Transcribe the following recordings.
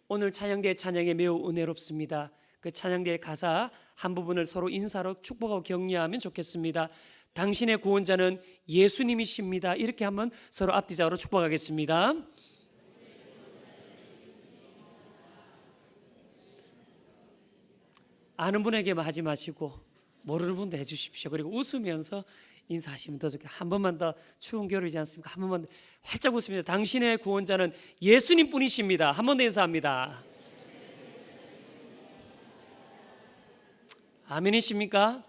오늘 찬양대의 찬양이 매우 은혜롭습니다. 그 찬양대의 가사 한 부분을 서로 인사로 축복하고 격려하면 좋겠습니다. 당신의 구원자는 예수님이십니다. 이렇게 한번 서로 앞뒤자로 축복하겠습니다. 아는 분에게만 하지 마시고 모르는 분도 해주십시오. 그리고 웃으면서 인사하시면 더 좋게. 한 번만 더, 추운 겨울이지 않습니까? 한 번만 더 활짝 웃습니다. 당신의 구원자는 예수님 뿐이십니다. 한 번 더 인사합니다. 아멘이십니까?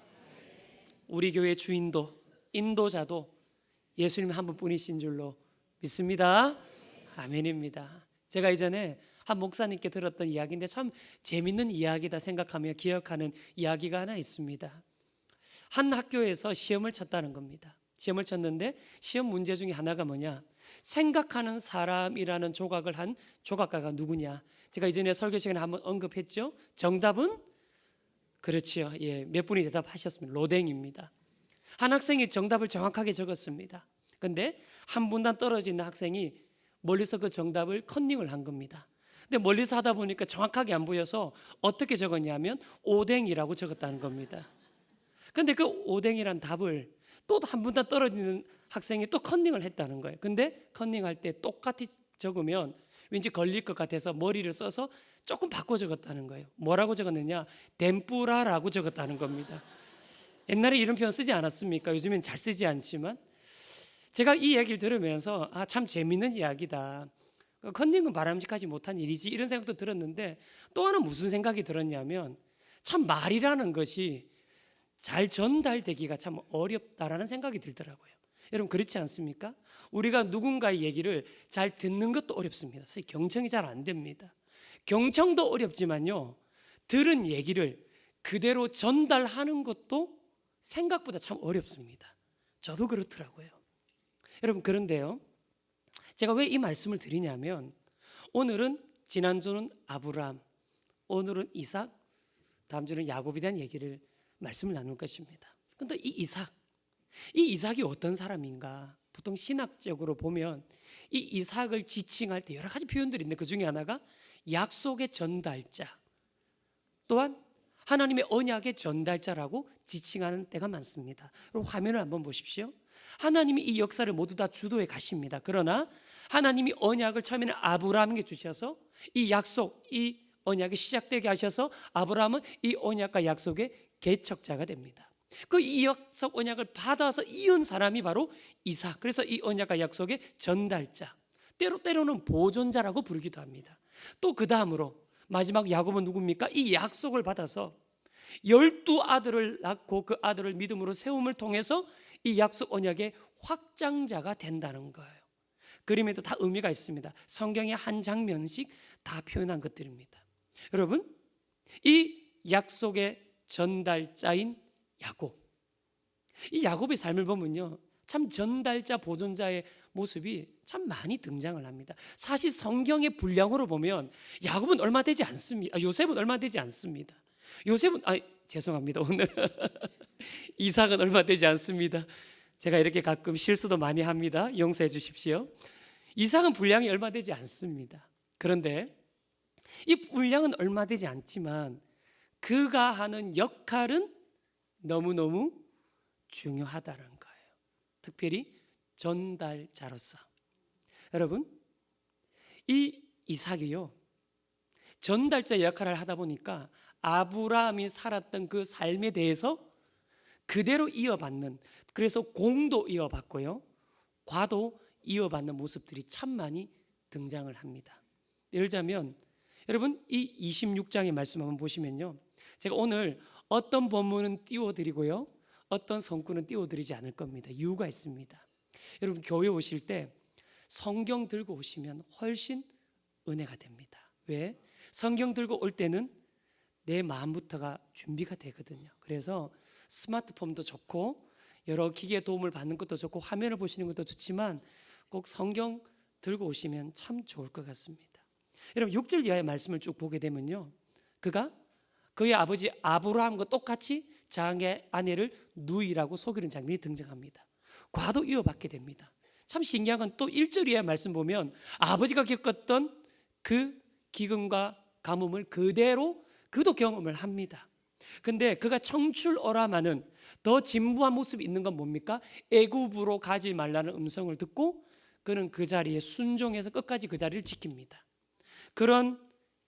우리 교회 주인도 인도자도 예수님 한 분뿐이신 줄로 믿습니다. 아멘입니다. 제가 이전에 한 목사님께 들었던 이야기인데 참 재밌는 이야기다 생각하며 기억하는 이야기가 하나 있습니다. 한 학교에서 시험을 쳤다는 겁니다. 시험을 쳤는데 시험 문제 중에 하나가 뭐냐, 생각하는 사람이라는 조각을 한 조각가가 누구냐. 제가 이전에 설교 시간에 한번 언급했죠. 정답은 그렇지요. 몇 분이 대답하셨습니다. 로댕입니다. 한 학생이 정답을 정확하게 적었습니다. 그런데 한 분단 떨어진 학생이 멀리서 그 정답을 컨닝을 한 겁니다. 근데 멀리서 하다 보니까 정확하게 안 보여서 어떻게 적었냐면 오뎅이라고 적었다는 겁니다. 근데 그 오뎅이란 답을 또 한 분단 떨어지는 학생이 또 컨닝을 했다는 거예요. 근데 컨닝할 때 똑같이 적으면 왠지 걸릴 것 같아서 머리를 써서 조금 바꿔 적었다는 거예요. 뭐라고 적었느냐, 덴뿌라라고 적었다는 겁니다. 옛날에 이런 표현 쓰지 않았습니까? 요즘엔 잘 쓰지 않지만 제가 이 이야기를 들으면서 참 재밌는 이야기다. 컨닝은 바람직하지 못한 일이지, 이런 생각도 들었는데 또 하나 무슨 생각이 들었냐면 참 말이라는 것이 잘 전달되기가 참 어렵다라는 생각이 들더라고요. 여러분 그렇지 않습니까? 우리가 누군가의 얘기를 잘 듣는 것도 어렵습니다. 경청이 잘 안 됩니다. 경청도 어렵지만요, 들은 얘기를 그대로 전달하는 것도 생각보다 참 어렵습니다. 저도 그렇더라고요. 여러분 그런데요, 제가 왜 이 말씀을 드리냐면 오늘은, 지난주는 아브라함, 오늘은 이삭, 다음 주는 야곱에 대한 얘기를 말씀을 나눌 것입니다. 그런데 이 이삭이 어떤 사람인가? 보통 신학적으로 보면 이 이삭을 지칭할 때 여러 가지 표현들이 있는데 그 중에 하나가 약속의 전달자, 또한 하나님의 언약의 전달자라고 지칭하는 때가 많습니다. 그리고 화면을 한번 보십시오. 하나님이 이 역사를 모두 다 주도해 가십니다. 그러나 하나님이 언약을 처음에는 아브라함에게 주셔서 이 약속, 이 언약이 시작되게 하셔서 아브라함은 이 언약과 약속의 개척자가 됩니다. 그 이 약속 언약을 받아서 이은 사람이 바로 이삭. 그래서 이 언약과 약속의 전달자, 때로는 보존자라고 부르기도 합니다. 또 그 다음으로 마지막 야곱은 누굽니까? 이 약속을 받아서 12아들을 낳고 그 아들을 믿음으로 세움을 통해서 이 약속 언약의 확장자가 된다는 거예요. 그림에도 다 의미가 있습니다. 성경의 한 장면씩 다 표현한 것들입니다. 여러분, 이 약속의 전달자인 야곱, 이 야곱의 삶을 보면요, 참 전달자, 보존자의 모습이 참 많이 등장을 합니다. 사실 성경의 분량으로 보면 야곱은 얼마 되지 않습니다. 요셉은 얼마 되지 않습니다. 요셉은 죄송합니다. 오늘 이삭은 얼마 되지 않습니다. 제가 이렇게 가끔 실수도 많이 합니다. 용서해 주십시오. 이삭은 분량이 얼마 되지 않습니다. 그런데 이 분량은 얼마 되지 않지만 그가 하는 역할은 너무너무 중요하다는 거예요. 특별히 전달자로서. 여러분, 이 이삭이요, 전달자 역할을 하다 보니까 아브라함이 살았던 그 삶에 대해서 그대로 이어받는, 그래서 공도 이어받고요, 과도 이어받는 모습들이 참 많이 등장을 합니다. 예를 들자면 여러분, 이 26장의 말씀 한번 보시면요, 제가 오늘 어떤 본문은 띄워드리고요, 어떤 성구는 띄워드리지 않을 겁니다. 이유가 있습니다. 여러분 교회 오실 때 성경 들고 오시면 훨씬 은혜가 됩니다. 왜? 성경 들고 올 때는 내 마음부터가 준비가 되거든요. 그래서 스마트폰도 좋고 여러 기기의 도움을 받는 것도 좋고 화면을 보시는 것도 좋지만 꼭 성경 들고 오시면 참 좋을 것 같습니다. 여러분 6절 이하의 말씀을 쭉 보게 되면요, 그가 그의 아버지 아브라함과 똑같이 자기의 아내를 누이라고 속이는 장면이 등장합니다. 과도 이어받게 됩니다. 참 신기한 건 또 1절 이하의 말씀 보면 아버지가 겪었던 그 기근과 가뭄을 그대로 그도 경험을 합니다. 근데 그가 청출어람하는 더 진부한 모습이 있는 건 뭡니까? 애굽으로 가지 말라는 음성을 듣고 그는 그 자리에 순종해서 끝까지 그 자리를 지킵니다. 그런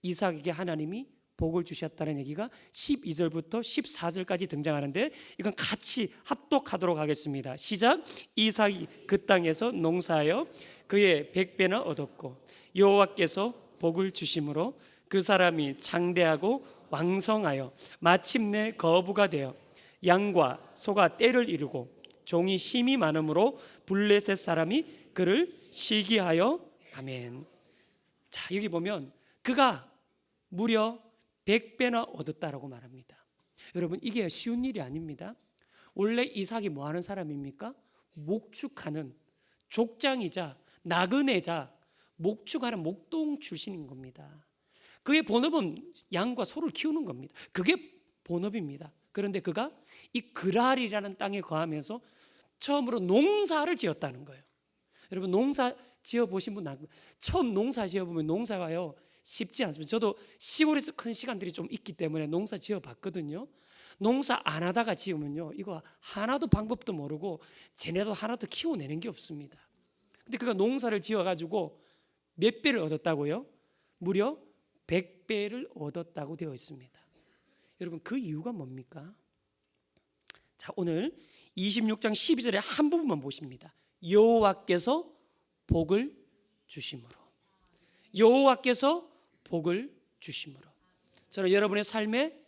이삭에게 하나님이 복을 주셨다는 얘기가 12절부터 14절까지 등장하는데, 이건 같이 합독하도록 하겠습니다. 시작. 이삭이 그 땅에서 농사하여 그의 100배나 얻었고 여호와께서 복을 주심으로 그 사람이 장대하고 왕성하여 마침내 거부가 되어 양과 소가 떼를 이루고 종이 심이 많음으로 블레셋 사람이 그를 시기하여. 아멘. 자, 여기 보면 그가 무려 100배나 얻었다라고 말합니다. 여러분, 이게 쉬운 일이 아닙니다. 원래 이삭이 뭐 하는 사람입니까? 목축하는 족장이자 나그네자 목축하는 목동 출신인 겁니다. 그의 본업은 양과 소를 키우는 겁니다. 그게 본업입니다. 그런데 그가 이 그랄이라는 땅에 거하면서 처음으로 농사를 지었다는 거예요. 여러분, 농사 지어보신 분 처음 농사 지어보면 농사가요 쉽지 않습니다. 저도 시골에서 큰 시간들이 좀 있기 때문에 농사 지어봤거든요. 농사 안 하다가 지으면요 이거 하나도 방법도 모르고 쟤네도 하나도 키워내는 게 없습니다. 근데 그가 농사를 지어가지고 몇 배를 얻었다고요? 무려 100배를 얻었다고 되어 있습니다. 여러분, 그 이유가 뭡니까? 자, 오늘 26장 12절의 한 부분만 보십니다. 여호와께서 복을 주심으로. 여호와께서 복을 주심으로. 저는 여러분의 삶에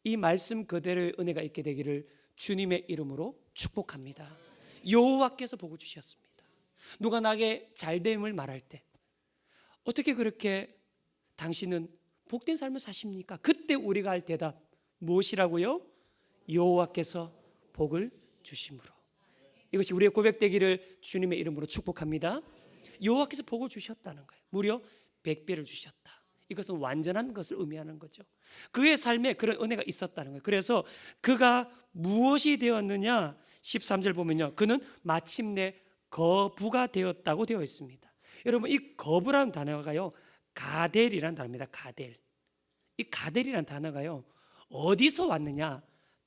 이 말씀 그대로의 은혜가 있게 되기를 주님의 이름으로 축복합니다. 여호와께서 복을 주셨습니다. 누가 나에게 잘됨을 말할 때 어떻게 그렇게 당신은 복된 삶을 사십니까? 그때 우리가 할 대답 무엇이라고요? 여호와께서 복을 주심으로. 이것이 우리의 고백되기를 주님의 이름으로 축복합니다. 여호와께서 복을 주셨다는 거예요. 무려 100배를 주셨다. 이것은 완전한 것을 의미하는 거죠. 그의 삶에 그런 은혜가 있었다는 거예요. 그래서 그가 무엇이 되었느냐? 13절 보면요, 그는 마침내 거부가 되었다고 되어 있습니다. 여러분, 이 거부라는 단어가요 가델이라는 단어입니다. 가델. 이 가델이라는 단어가요 어디서 왔느냐?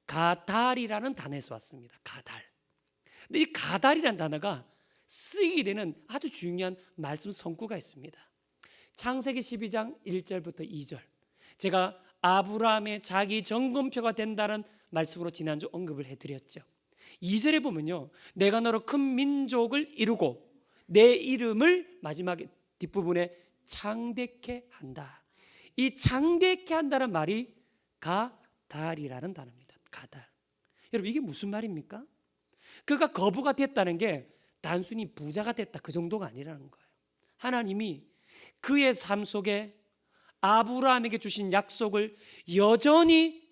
가달이라는 단어에서 왔습니다. 가달. 근데 이 가달이라는 단어가 쓰이게 되는 아주 중요한 말씀 성구가 있습니다. 창세기 12장 1절부터 2절. 제가 아브라함의 자기 점검표가 된다는 말씀으로 지난주 언급을 해드렸죠. 2절에 보면요, 내가 너로 큰 민족을 이루고 내 이름을 마지막에 뒷부분에 창대케 한다. 이 창대케 한다는 말이 가달이라는 단어입니다. 가달. 여러분, 이게 무슨 말입니까? 그가 거부가 됐다는 게 단순히 부자가 됐다 그 정도가 아니라는 거예요. 하나님이 그의 삶 속에 아브라함에게 주신 약속을 여전히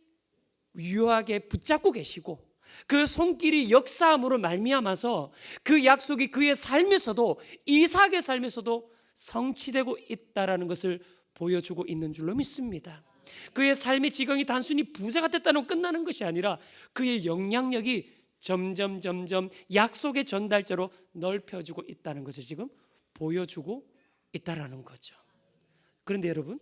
유효하게 붙잡고 계시고 그 손길이 역사함으로 말미암아서 그 약속이 그의 삶에서도 이삭의 삶에서도 성취되고 있다는 것을 보여주고 있는 줄로 믿습니다. 그의 삶의 지경이 단순히 부자가 됐다는 끝나는 것이 아니라 그의 영향력이 점점 약속의 전달자로 넓혀지고 있다는 것을 지금 보여주고 있다는 거죠. 그런데 여러분,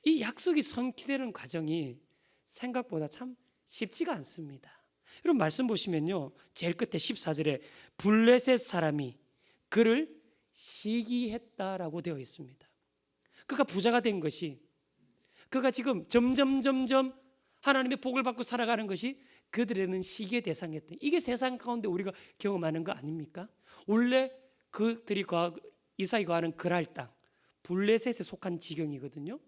이 약속이 성취되는 과정이 생각보다 참 쉽지가 않습니다. 여러분, 말씀 보시면요, 제일 끝에 14절에 블레셋 사람이 그를 시기했다라고 되어 있습니다. 그가 부자가 된 것이, 그가 지금 점점 하나님의 복을 받고 살아가는 것이 그들에는 시기의 대상이었다. 이게 세상 가운데 우리가 경험하는 거 아닙니까? 원래 그들이 이삭이 거하는 그랄 땅, 블레셋에 속한 지경이거든요.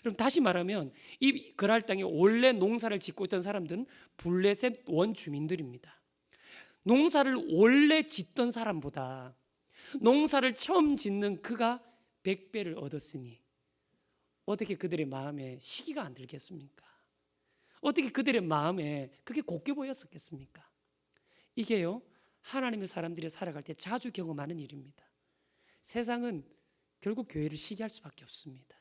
그럼 다시 말하면 이 그랄 땅에 원래 농사를 짓고 있던 사람들은 블레셋 원주민들입니다. 농사를 원래 짓던 사람보다 농사를 처음 짓는 그가 100배를 얻었으니 어떻게 그들의 마음에 시기가 안 들겠습니까? 어떻게 그들의 마음에 그게 곱게 보였었겠습니까? 이게요, 하나님의 사람들이 살아갈 때 자주 경험하는 일입니다. 세상은 결국 교회를 시기할 수밖에 없습니다.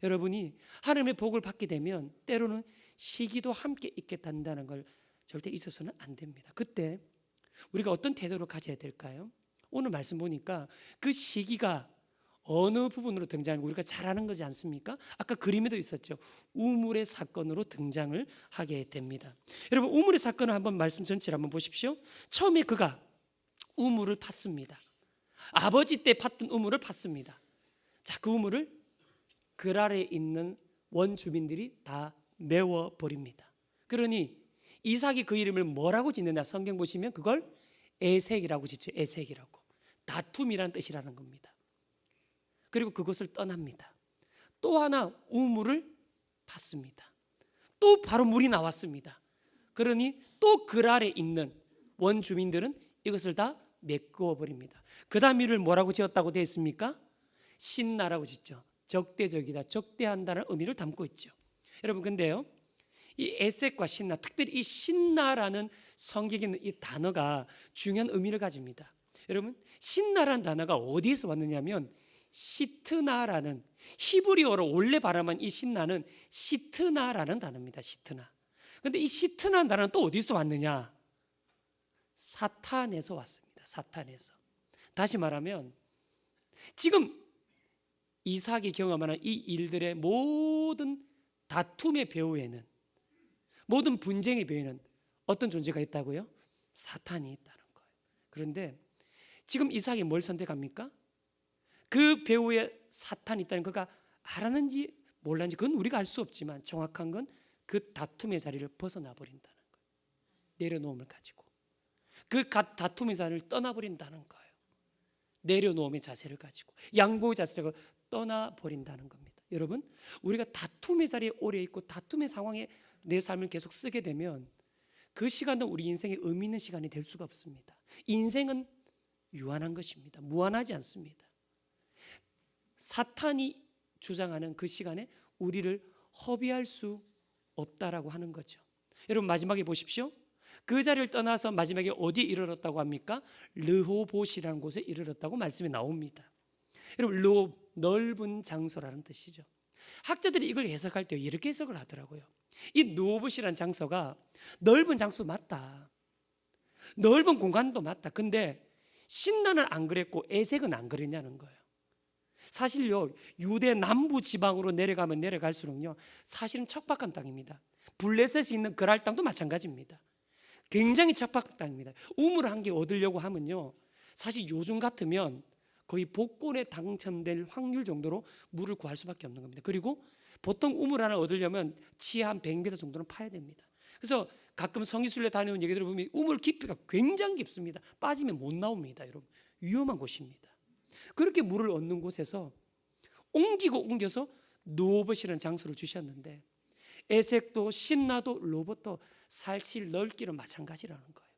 여러분이 하나님의 복을 받게 되면 때로는 시기도 함께 있게 된다는 걸 절대 잊어서는 안 됩니다. 그때 우리가 어떤 태도를 가져야 될까요? 오늘 말씀 보니까 그 시기가 어느 부분으로 등장하는 거 우리가 잘 아는 거지 않습니까? 아까 그림에도 있었죠. 우물의 사건으로 등장을 하게 됩니다. 여러분, 우물의 사건을 한번 말씀 전체를 한번 보십시오. 처음에 그가 우물을 팠습니다. 아버지 때 팠던 우물을 팠습니다. 자, 그 우물을 그랄에 있는 원주민들이 다 메워버립니다. 그러니 이삭이 그 이름을 뭐라고 짓느냐, 성경 보시면 그걸 에색이라고 짓죠. 에색이라고. 다툼이라는 뜻이라는 겁니다. 그리고 그것을 떠납니다. 또 하나 우물을 팠습니다. 또 바로 물이 나왔습니다. 그러니 또 그랄에 있는 원주민들은 이것을 다 메꾸어 버립니다. 그 다음 이를 뭐라고 지었다고 되어 있습니까? 신나라고 짓죠. 적대적이다, 적대한다는 의미를 담고 있죠. 여러분, 근데요, 이 에색과 신나, 특별히 이 신나라는 성경에 있는 이 단어가 중요한 의미를 가집니다. 여러분, 신나라는 단어가 어디에서 왔느냐면 시트나라는, 히브리어로 원래 발음한 이 신나는 시트나라는 단어입니다. 시트나. 근데 이 시트나라는 단어는 또 어디서 왔느냐? 사탄에서 왔습니다. 사탄에서. 다시 말하면 지금 이삭이 경험하는 이 일들의 모든 다툼의 배후에는, 모든 분쟁의 배후에는 어떤 존재가 있다고요? 사탄이 있다는 거예요. 그런데 지금 이삭이 뭘 선택합니까? 그 배후에 사탄이 있다는 그가 알았는지 몰랐는지 그건 우리가 알 수 없지만 정확한 건 그 다툼의 자리를 벗어나 버린다는 거예요. 내려놓음을 가지고 그 다툼의 자리를 떠나버린다는 거예요. 내려놓음의 자세를 가지고 양보의 자세를 떠나버린다는 겁니다. 여러분, 우리가 다툼의 자리에 오래 있고 다툼의 상황에 내 삶을 계속 쓰게 되면 그 시간은 우리 인생에 의미 있는 시간이 될 수가 없습니다. 인생은 유한한 것입니다. 무한하지 않습니다. 사탄이 주장하는 그 시간에 우리를 허비할 수 없다라고 하는 거죠. 여러분, 마지막에 보십시오. 그 자리를 떠나서 마지막에 어디에 이르렀다고 합니까? 르호봇이라는 곳에 이르렀다고 말씀이 나옵니다. 여러분, 르호봇, 넓은 장소라는 뜻이죠. 학자들이 이걸 해석할 때 이렇게 해석을 하더라고요. 이 르호봇이라는 장소가 넓은 장소 맞다, 넓은 공간도 맞다. 근데 신나는 안 그랬고 에색은 안 그랬냐는 거예요. 사실요, 유대 남부 지방으로 내려가면 내려갈수록요, 사실은 척박한 땅입니다. 블레셋이 있는 그랄 땅도 마찬가지입니다. 굉장히 척박한 땅입니다. 우물 한 개 얻으려고 하면요, 사실 요즘 같으면 거의 복권에 당첨될 확률 정도로 물을 구할 수밖에 없는 겁니다. 그리고 보통 우물 하나 얻으려면 지하 한 100m 정도는 파야 됩니다. 그래서 가끔 성지순례 다녀온 얘기 들어보면 우물 깊이가 굉장히 깊습니다. 빠지면 못 나옵니다. 여러분, 위험한 곳입니다. 그렇게 물을 얻는 곳에서 옮겨서 르호봇이라는 장소를 주셨는데, 에색도 신나도 르호봇도 사실 넓기는 마찬가지라는 거예요.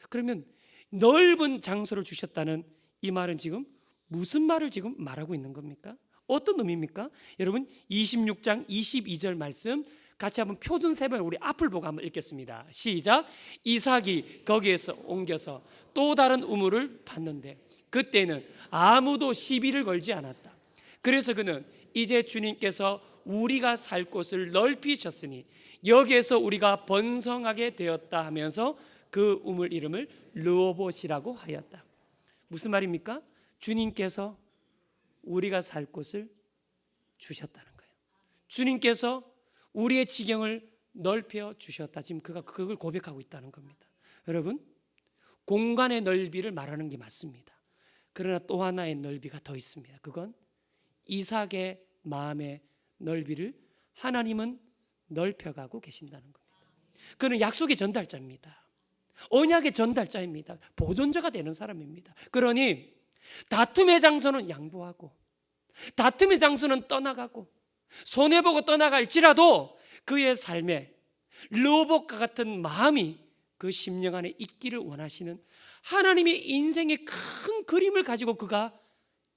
그러면 넓은 장소를 주셨다는 이 말은 지금 무슨 말을 지금 말하고 있는 겁니까? 어떤 의미입니까? 여러분, 26장 22절 말씀 같이 한번 표준 세번 우리 앞을 보고 한번 읽겠습니다. 시작. 이삭이 거기에서 옮겨서 또 다른 우물을 팠는데 그때는 아무도 시비를 걸지 않았다. 그래서 그는 이제 주님께서 우리가 살 곳을 넓히셨으니 여기에서 우리가 번성하게 되었다 하면서 그 우물 이름을 르호봇이라고 하였다. 무슨 말입니까? 주님께서 우리가 살 곳을 주셨다는 거예요. 주님께서 우리의 지경을 넓혀 주셨다. 지금 그가 그걸 고백하고 있다는 겁니다. 여러분, 공간의 넓이를 말하는 게 맞습니다. 그러나 또 하나의 넓이가 더 있습니다. 그건 이삭의 마음의 넓이를 하나님은 넓혀가고 계신다는 겁니다. 그는 약속의 전달자입니다. 언약의 전달자입니다. 보존자가 되는 사람입니다. 그러니 다툼의 장소는 양보하고 다툼의 장소는 떠나가고 손해보고 떠나갈지라도 그의 삶에 르호봇과 같은 마음이 그 심령 안에 있기를 원하시는 하나님의 인생의 큰 그림을 가지고 그가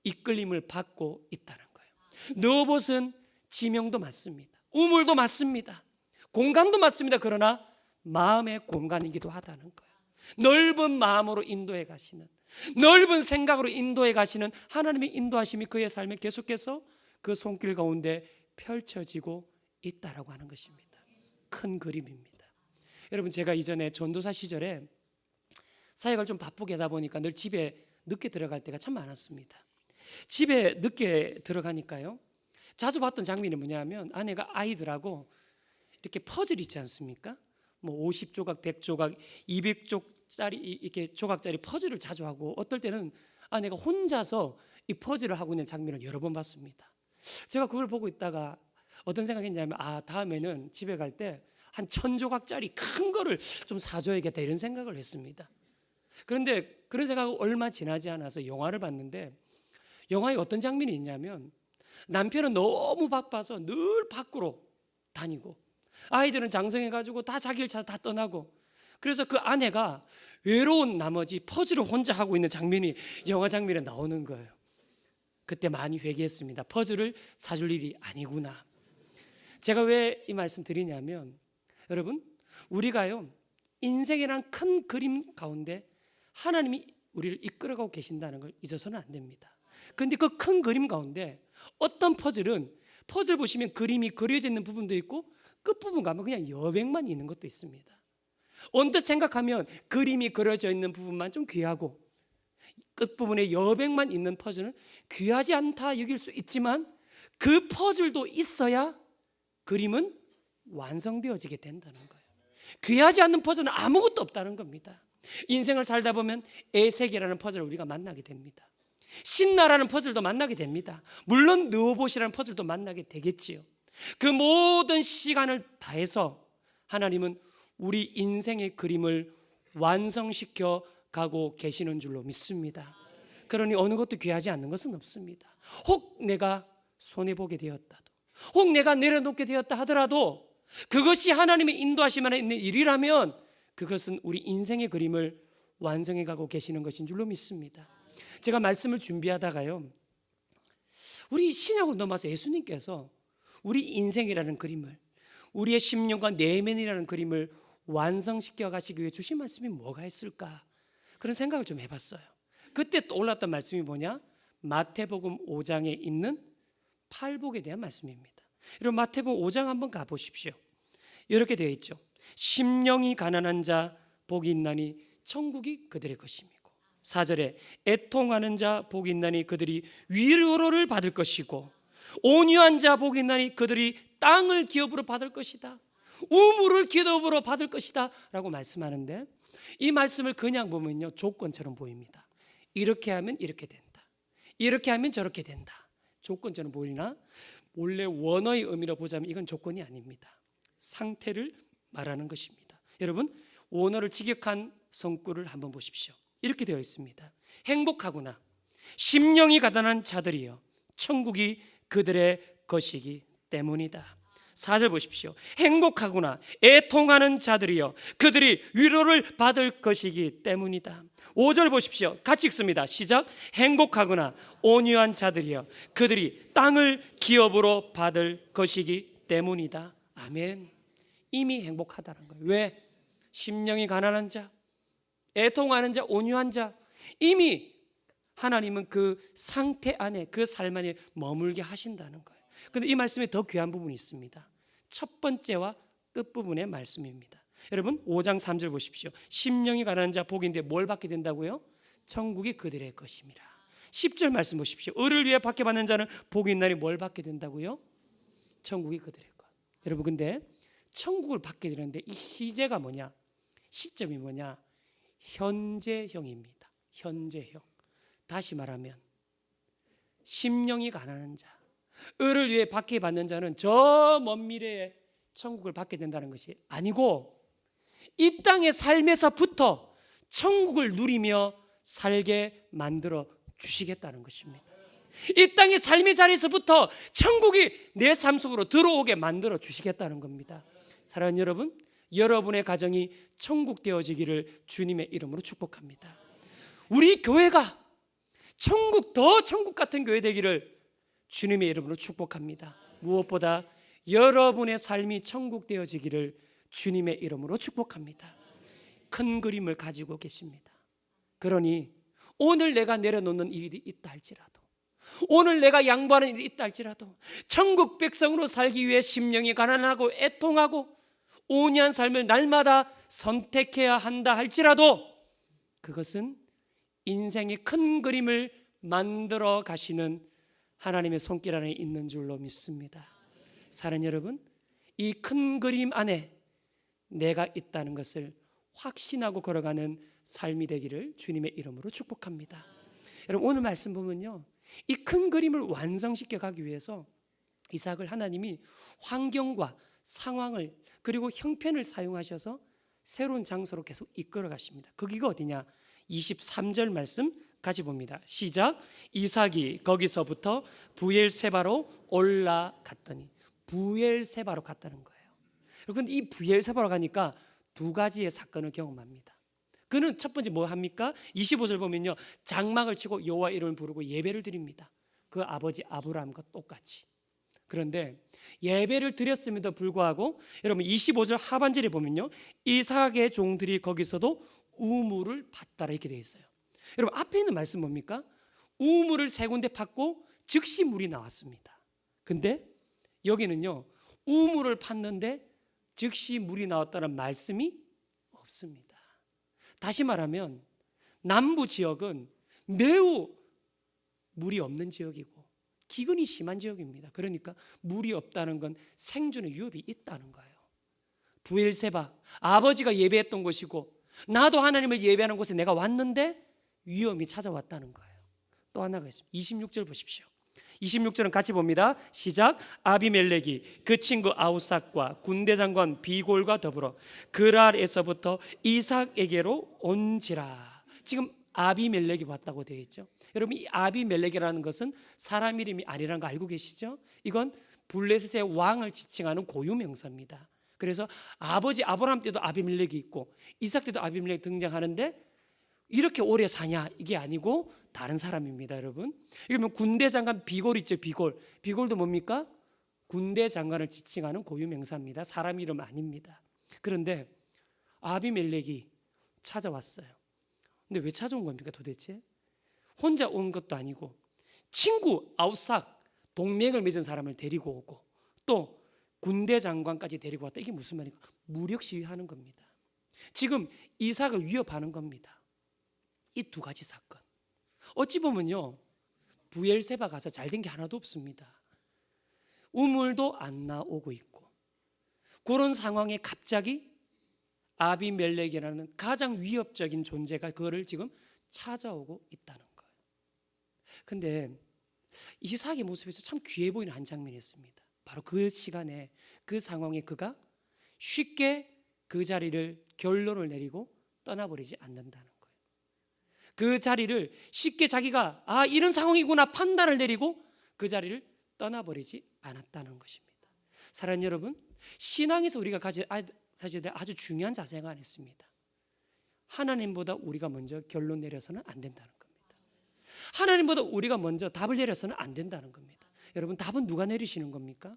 이끌림을 받고 있다는 거예요. 르호봇은 지명도 맞습니다. 우물도 맞습니다. 공간도 맞습니다. 그러나 마음의 공간이기도 하다는 거예요. 넓은 마음으로 인도해 가시는, 넓은 생각으로 인도해 가시는 하나님의 인도하심이 그의 삶에 계속해서 그 손길 가운데 펼쳐지고 있다라고 하는 것입니다. 큰 그림입니다. 여러분, 제가 이전에 전도사 시절에 사역을 좀 바쁘게 하다 보니까 늘 집에 늦게 들어갈 때가 참 많았습니다. 집에 늦게 들어가니까요, 자주 봤던 장면이 뭐냐면 아내가 아이들하고 이렇게 퍼즐 있지 않습니까? 뭐 50조각, 100조각, 200쪽짜리 이렇게 조각짜리 퍼즐을 자주 하고, 어떨 때는 아내가 혼자서 이 퍼즐을 하고 있는 장면을 여러 번 봤습니다. 제가 그걸 보고 있다가 어떤 생각했냐면, 다음에는 집에 갈 때 한 1000조각짜리 큰 거를 좀 사줘야겠다, 이런 생각을 했습니다. 그런데 그런 생각이 얼마 지나지 않아서 영화를 봤는데, 영화에 어떤 장면이 있냐면 남편은 너무 바빠서 늘 밖으로 다니고 아이들은 장성해가지고 다 자기 일 찾아 다 떠나고, 그래서 그 아내가 외로운 나머지 퍼즐을 혼자 하고 있는 장면이 영화 장면에 나오는 거예요. 그때 많이 회개했습니다. 퍼즐을 사줄 일이 아니구나. 제가 왜 이 말씀 드리냐면, 여러분, 우리가요, 인생이란 큰 그림 가운데 하나님이 우리를 이끌어가고 계신다는 걸 잊어서는 안 됩니다. 그런데 그 큰 그림 가운데 어떤 퍼즐은, 퍼즐 보시면 그림이 그려져 있는 부분도 있고 끝부분 가면 그냥 여백만 있는 것도 있습니다. 언뜻 생각하면 그림이 그려져 있는 부분만 좀 귀하고 끝부분에 여백만 있는 퍼즐은 귀하지 않다 여길 수 있지만, 그 퍼즐도 있어야 그림은 완성되어지게 된다는 거예요. 귀하지 않는 퍼즐은 아무것도 없다는 겁니다. 인생을 살다 보면 에색이라는 퍼즐을 우리가 만나게 됩니다. 신나라는 퍼즐도 만나게 됩니다. 물론 느오봇이라는 퍼즐도 만나게 되겠지요. 그 모든 시간을 다해서 하나님은 우리 인생의 그림을 완성시켜 가고 계시는 줄로 믿습니다. 그러니 어느 것도 귀하지 않는 것은 없습니다. 혹 내가 손해보게 되었다도, 혹 내가 내려놓게 되었다 하더라도 그것이 하나님의 인도하심 안에 있는 일이라면 그것은 우리 인생의 그림을 완성해 가고 계시는 것인 줄로 믿습니다. 제가 말씀을 준비하다가요, 우리 신약으로 넘어서 예수님께서 우리 인생이라는 그림을, 우리의 심령과 내면이라는 그림을 완성시켜 가시기 위해 주신 말씀이 뭐가 있을까, 그런 생각을 좀 해봤어요. 그때 떠올랐던 말씀이 뭐냐? 마태복음 5장에 있는 팔복에 대한 말씀입니다. 여러분, 마태복음 5장 한번 가보십시오. 이렇게 되어 있죠. 심령이 가난한 자 복이 있나니 천국이 그들의 것임이고, 4절에 애통하는 자 복이 있나니 그들이 위로를 받을 것이고, 온유한 자 복이 있나니 그들이 땅을 기업으로 받을 것이다, 우물을 기업으로 받을 것이다 라고 말씀하는데, 이 말씀을 그냥 보면요, 조건처럼 보입니다. 이렇게 하면 이렇게 된다, 이렇게 하면 저렇게 된다, 조건처럼 보이나 원래 원어의 의미로 보자면 이건 조건이 아닙니다. 상태를 말하는 것입니다. 여러분, 원어를 직역한 성구를 한번 보십시오. 이렇게 되어 있습니다. 행복하구나 심령이 가난한 자들이여 천국이 그들의 것이기 때문이다. 4절 보십시오. 행복하구나 애통하는 자들이여 그들이 위로를 받을 것이기 때문이다. 5절 보십시오. 같이 읽습니다. 시작. 행복하구나 온유한 자들이여 그들이 땅을 기업으로 받을 것이기 때문이다. 아멘. 이미 행복하다는 거예요. 왜? 심령이 가난한 자, 애통하는 자, 온유한 자, 이미 하나님은 그 상태 안에, 그 삶 안에 머물게 하신다는 거예요. 그런데 이 말씀에 더 귀한 부분이 있습니다. 첫 번째와 끝부분의 말씀입니다. 여러분 5장 3절 보십시오. 심령이 가난한 자 복인데 뭘 받게 된다고요? 천국이 그들의 것입니다. 10절 말씀 보십시오. 의를 위해 받게 받는 자는 복이 있나니 뭘 받게 된다고요? 천국이 그들의 것. 여러분, 근데 천국을 받게 되는데 이 시제가 뭐냐? 시점이 뭐냐? 현재형입니다. 현재형. 다시 말하면 심령이 가난한 자, 의를 위해 받게 받는 자는 저 먼 미래에 천국을 받게 된다는 것이 아니고, 이 땅의 삶에서부터 천국을 누리며 살게 만들어 주시겠다는 것입니다. 이 땅의 삶의 자리에서부터 천국이 내 삶 속으로 들어오게 만들어 주시겠다는 겁니다. 사랑하는 여러분, 여러분의 가정이 천국 되어지기를 주님의 이름으로 축복합니다. 우리 교회가 더 천국 같은 교회 되기를 주님의 이름으로 축복합니다. 무엇보다 여러분의 삶이 천국 되어지기를 주님의 이름으로 축복합니다. 큰 그림을 가지고 계십니다. 그러니 오늘 내가 내려놓는 일이 있다 할지라도, 오늘 내가 양보하는 일이 있다 할지라도, 천국 백성으로 살기 위해 심령이 가난하고 애통하고 온유한 삶을 날마다 선택해야 한다 할지라도, 그것은 인생의 큰 그림을 만들어 가시는 하나님의 손길 안에 있는 줄로 믿습니다. 사랑하는 여러분, 이 큰 그림 안에 내가 있다는 것을 확신하고 걸어가는 삶이 되기를 주님의 이름으로 축복합니다. 여러분, 오늘 말씀 보면요, 이 큰 그림을 완성시켜 가기 위해서 이삭을 하나님이 환경과 상황을 그리고 형편을 사용하셔서 새로운 장소로 계속 이끌어 가십니다. 거기가 어디냐? 23절 말씀 같이 봅니다. 시작. 이삭이 거기서부터 부엘세바로 올라갔더니. 부엘세바로 갔다는 거예요. 그런데 이 부엘세바로 가니까 두 가지의 사건을 경험합니다. 그는 첫 번째 뭐 합니까? 25절 보면요, 장막을 치고 여호와 이름을 부르고 예배를 드립니다. 그 아버지 아브라함과 똑같이. 그런데 예배를 드렸음에도 불구하고 여러분 25절 하반절에 보면요, 이삭의 종들이 거기서도 우물을 팠다라 이렇게 되어 있어요. 여러분, 앞에 있는 말씀 뭡니까? 우물을 세 군데 팠고 즉시 물이 나왔습니다. 근데 여기는요, 우물을 팠는데 즉시 물이 나왔다는 말씀이 없습니다. 다시 말하면 남부 지역은 매우 물이 없는 지역이고 기근이 심한 지역입니다. 그러니까 물이 없다는 건 생존의 위협이 있다는 거예요. 부엘세바, 아버지가 예배했던 곳이고 나도 하나님을 예배하는 곳에 내가 왔는데 위험이 찾아왔다는 거예요. 또 하나가 있습니다. 26절 보십시오. 26절은 같이 봅니다. 시작. 아비멜렉이 그 친구 아우삭과 군대 장관 비골과 더불어 그랄에서부터 이삭에게로 온지라. 지금 아비멜렉이 왔다고 되어 있죠. 여러분, 이 아비멜렉이라는 것은 사람 이름이 아니라는 거 알고 계시죠? 이건 블레셋의 왕을 지칭하는 고유 명사입니다. 그래서 아버지 아브라함 때도 아비멜렉이 있고 이삭 때도 아비멜렉이 등장하는데 이렇게 오래 사냐 이게 아니고 다른 사람입니다. 여러분, 이러면 군대 장관 비골 있죠. 비골도 뭡니까? 군대 장관을 지칭하는 고유 명사입니다. 사람 이름 아닙니다. 그런데 아비멜렉이 찾아왔어요. 근데 왜 찾아온 겁니까 도대체? 혼자 온 것도 아니고 친구 아우삭, 동맹을 맺은 사람을 데리고 오고 또 군대 장관까지 데리고 왔다. 이게 무슨 말입니까? 무력 시위하는 겁니다. 지금 이삭을 위협하는 겁니다. 이 두 가지 사건, 어찌 보면요, 부엘세바 가서 잘된 게 하나도 없습니다. 우물도 안 나오고 있고 그런 상황에 갑자기 아비멜렉이라는 가장 위협적인 존재가 그거를 지금 찾아오고 있다는 거예요. 근데 이삭의 모습에서 참 귀해 보이는 한 장면이 있습니다. 바로 그 시간에 그 상황에 그가 쉽게 그 자리를 결론을 내리고 떠나버리지 않는다는 거예요. 그 자리를 쉽게 자기가 이런 상황이구나 판단을 내리고 그 자리를 떠나버리지 않았다는 것입니다. 사랑하는 여러분, 신앙에서 우리가 가져야 될 아주 중요한 자세가 하나 있습니다. 하나님보다 우리가 먼저 결론 내려서는 안 된다는 겁니다. 하나님보다 우리가 먼저 답을 내려서는 안 된다는 겁니다. 여러분, 답은 누가 내리시는 겁니까?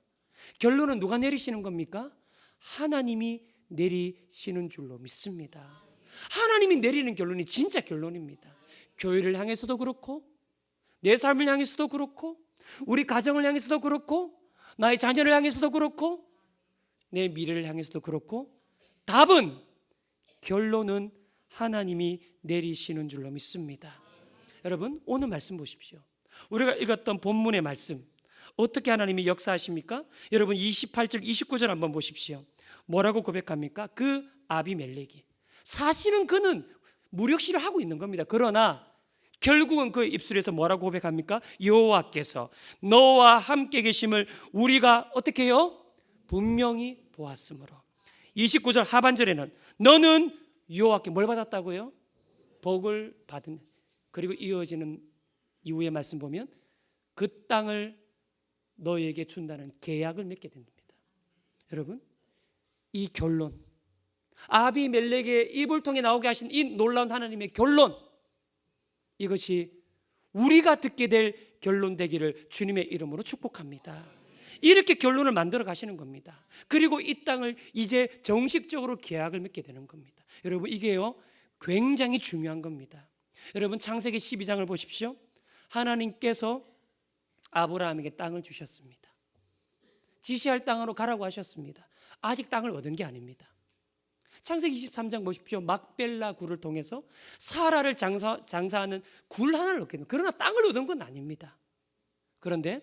결론은 누가 내리시는 겁니까? 하나님이 내리시는 줄로 믿습니다. 하나님이 내리는 결론이 진짜 결론입니다. 교회를 향해서도 그렇고 내 삶을 향해서도 그렇고 우리 가정을 향해서도 그렇고 나의 자녀를 향해서도 그렇고 내 미래를 향해서도 그렇고 답은, 결론은 하나님이 내리시는 줄로 믿습니다. 여러분, 오늘 말씀 보십시오. 우리가 읽었던 본문의 말씀 어떻게 하나님이 역사하십니까? 여러분 28절 29절 한번 보십시오. 뭐라고 고백합니까? 그 아비멜렉이, 사실은 그는 무력시를 하고 있는 겁니다. 그러나 결국은 그 입술에서 뭐라고 고백합니까? 여호와께서 너와 함께 계심을 우리가 어떻게 해요? 분명히 보았으므로. 29절 하반절에는 너는 여호와께 뭘 받았다고요? 복을 받은. 그리고 이어지는 이후의 말씀 보면 그 땅을 너에게 준다는 계약을 맺게 됩니다. 여러분, 이 결론, 아비멜렉의 입을 통해 나오게 하신 이 놀라운 하나님의 결론, 이것이 우리가 듣게 될 결론 되기를 주님의 이름으로 축복합니다. 이렇게 결론을 만들어 가시는 겁니다. 그리고 이 땅을 이제 정식적으로 계약을 맺게 되는 겁니다. 여러분, 이게요 굉장히 중요한 겁니다. 여러분, 창세기 12장을 보십시오. 하나님께서 아브라함에게 땅을 주셨습니다. 지시할 땅으로 가라고 하셨습니다. 아직 땅을 얻은 게 아닙니다. 창세기 23장 보십시오. 막벨라 굴을 통해서 사라를 장사하는 굴 하나를 얻게 됩니다. 그러나 땅을 얻은 건 아닙니다. 그런데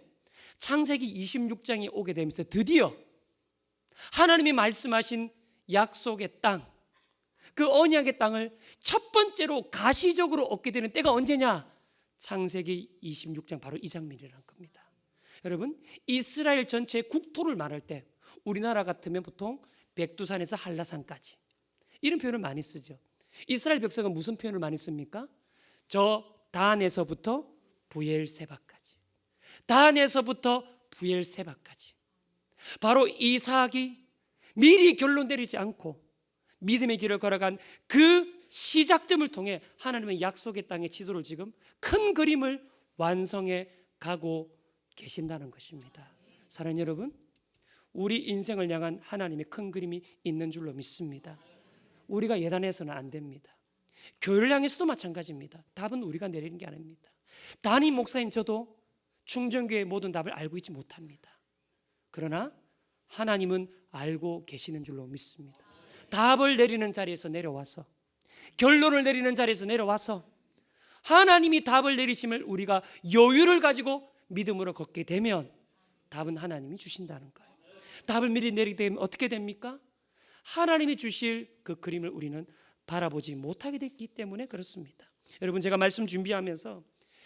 창세기 26장이 오게 되면서 드디어 하나님이 말씀하신 약속의 땅, 그 언약의 땅을 첫 번째로 가시적으로 얻게 되는 때가 언제냐? 창세기 26장 바로 이 장면이라는 겁니다. 여러분, 이스라엘 전체의 국토를 말할 때 우리나라 같으면 보통 백두산에서 한라산까지 이런 표현을 많이 쓰죠. 이스라엘 백성은 무슨 표현을 많이 씁니까? 저 단에서부터 부엘세바까지, 단에서부터 부엘세바까지. 바로 이삭이 미리 결론 내리지 않고 믿음의 길을 걸어간 그 시작점을 통해 하나님의 약속의 땅의 지도를 지금 큰 그림을 완성해 가고 계신다는 것입니다. 사랑하는 여러분, 우리 인생을 향한 하나님의 큰 그림이 있는 줄로 믿습니다. 우리가 예단해서는 안 됩니다. 교회를 향해서도 마찬가지입니다. 답은 우리가 내리는 게 아닙니다. 담임 목사인 저도 충정교회의 모든 답을 알고 있지 못합니다. 그러나 하나님은 알고 계시는 줄로 믿습니다. 답을 내리는 자리에서 내려와서, 결론을 내리는 자리에서 내려와서 하나님이 답을 내리심을 우리가 여유를 가지고 믿음으로 걷게 되면 답은 하나님이 주신다는 거예요. 답을 미리 내리게 되면 어떻게 됩니까? 하나님이 주실 그 그림을 우리는 바라보지 못하게 됐기 때문에 그렇습니다. 여러분, 제가 말씀 준비하면서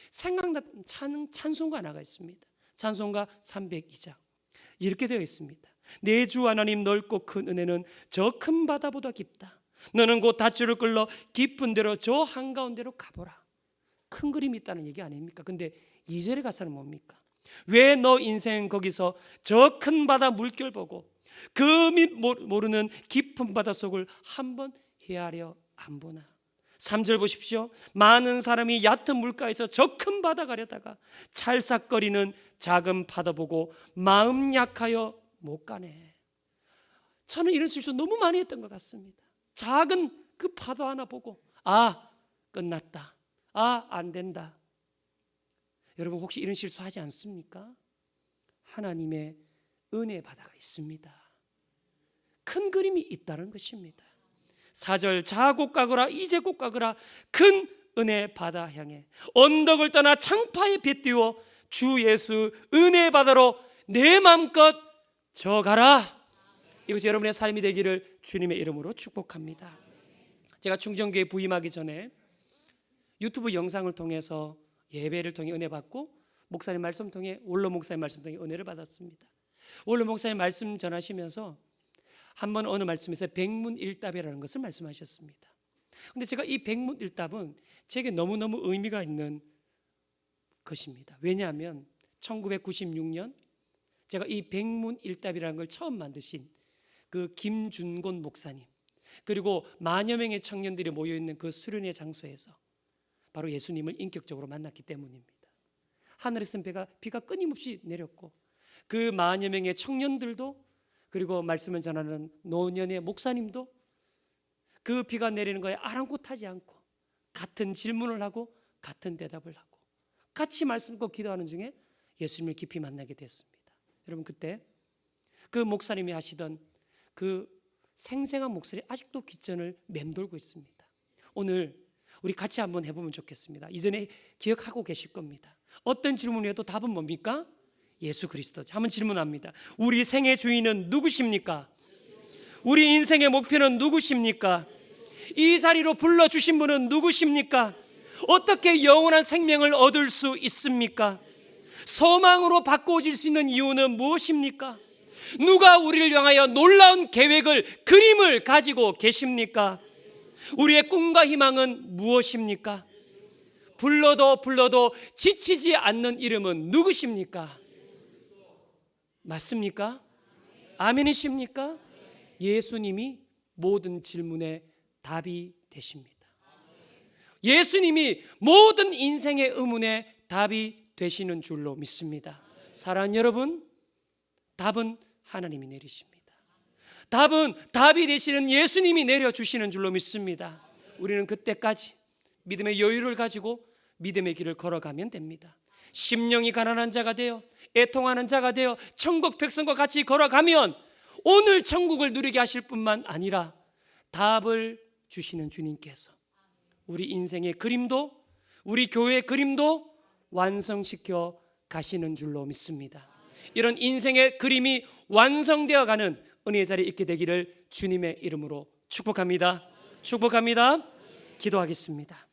생각난 찬송가 하나가 있습니다. 찬송가 302장 이렇게 되어 있습니다. 내 주 하나님 넓고 큰 은혜는 저 큰 바다보다 깊다. 너는 곧 닷줄을 끌러 깊은 데로 저 한가운데로 가보라. 큰 그림이 있다는 얘기 아닙니까? 근데 2절의 가사는 뭡니까? 왜 너 인생 거기서 저 큰 바다 물결 보고 그 밑 모르는 깊은 바다 속을 한번 헤아려 안 보나? 3절 보십시오. 많은 사람이 얕은 물가에서 저 큰 바다 가려다가 찰싹거리는 작은 바다 보고 마음 약하여 못 가네. 저는 이런 실수 너무 많이 했던 것 같습니다. 작은 그 파도 하나 보고 끝났다, 안 된다. 여러분, 혹시 이런 실수 하지 않습니까? 하나님의 은혜 바다가 있습니다. 큰 그림이 있다는 것입니다. 4절 자곧 가거라 이제 곧 가거라 큰 은혜 바다 향해 언덕을 떠나 창파에 배 띄워 주 예수 은혜 바다로 내 맘껏 저 가라. 이것이 여러분의 삶이 되기를 주님의 이름으로 축복합니다. 제가 충정교회 부임하기 전에 유튜브 영상을 통해서 예배를 통해 은혜 받고 목사님 말씀 통해 원로 목사님 말씀 통해 은혜를 받았습니다. 원로 목사님 말씀 전하시면서 한번 어느 말씀에서 백문일답이라는 것을 말씀하셨습니다. 그런데 제가 이 백문일답은 제게 너무너무 의미가 있는 것입니다. 왜냐하면 1996년 제가 이 백문일답이라는 걸 처음 만드신 그 김준곤 목사님, 그리고 만여 명의 청년들이 모여있는 그 수련회 장소에서 바로 예수님을 인격적으로 만났기 때문입니다. 하늘에서 비가 끊임없이 내렸고 그 만여 명의 청년들도, 그리고 말씀을 전하는 노년의 목사님도 그 비가 내리는 거에 아랑곳하지 않고 같은 질문을 하고 같은 대답을 하고 같이 말씀 듣고 기도하는 중에 예수님을 깊이 만나게 됐습니다. 여러분, 그때 그 목사님이 하시던 그 생생한 목소리 아직도 귓전을 맴돌고 있습니다. 오늘 우리 같이 한번 해보면 좋겠습니다. 이전에 기억하고 계실 겁니다. 어떤 질문을 해도 답은 뭡니까? 예수 그리스도. 한번 질문합니다. 우리 생의 주인은 누구십니까? 우리 인생의 목표는 누구십니까? 이 자리로 불러주신 분은 누구십니까? 어떻게 영원한 생명을 얻을 수 있습니까? 소망으로 바꿔질 수 있는 이유는 무엇입니까? 누가 우리를 향하여 놀라운 계획을, 그림을 가지고 계십니까? 우리의 꿈과 희망은 무엇입니까? 불러도 지치지 않는 이름은 누구십니까? 맞습니까? 아멘이십니까? 예수님이 모든 질문에 답이 되십니다. 예수님이 모든 인생의 의문에 답이 되시는 줄로 믿습니다. 사랑하는 여러분, 답은 하나님이 내리십니다. 답이 되시는 예수님이 내려주시는 줄로 믿습니다. 우리는 그때까지 믿음의 여유를 가지고 믿음의 길을 걸어가면 됩니다. 심령이 가난한 자가 되어 애통하는 자가 되어 천국 백성과 같이 걸어가면 오늘 천국을 누리게 하실 뿐만 아니라 답을 주시는 주님께서 우리 인생의 그림도, 우리 교회의 그림도 완성시켜 가시는 줄로 믿습니다. 이런 인생의 그림이 완성되어 가는 은혜의 자리에 있게 되기를 주님의 이름으로 축복합니다. 축복합니다. 기도하겠습니다.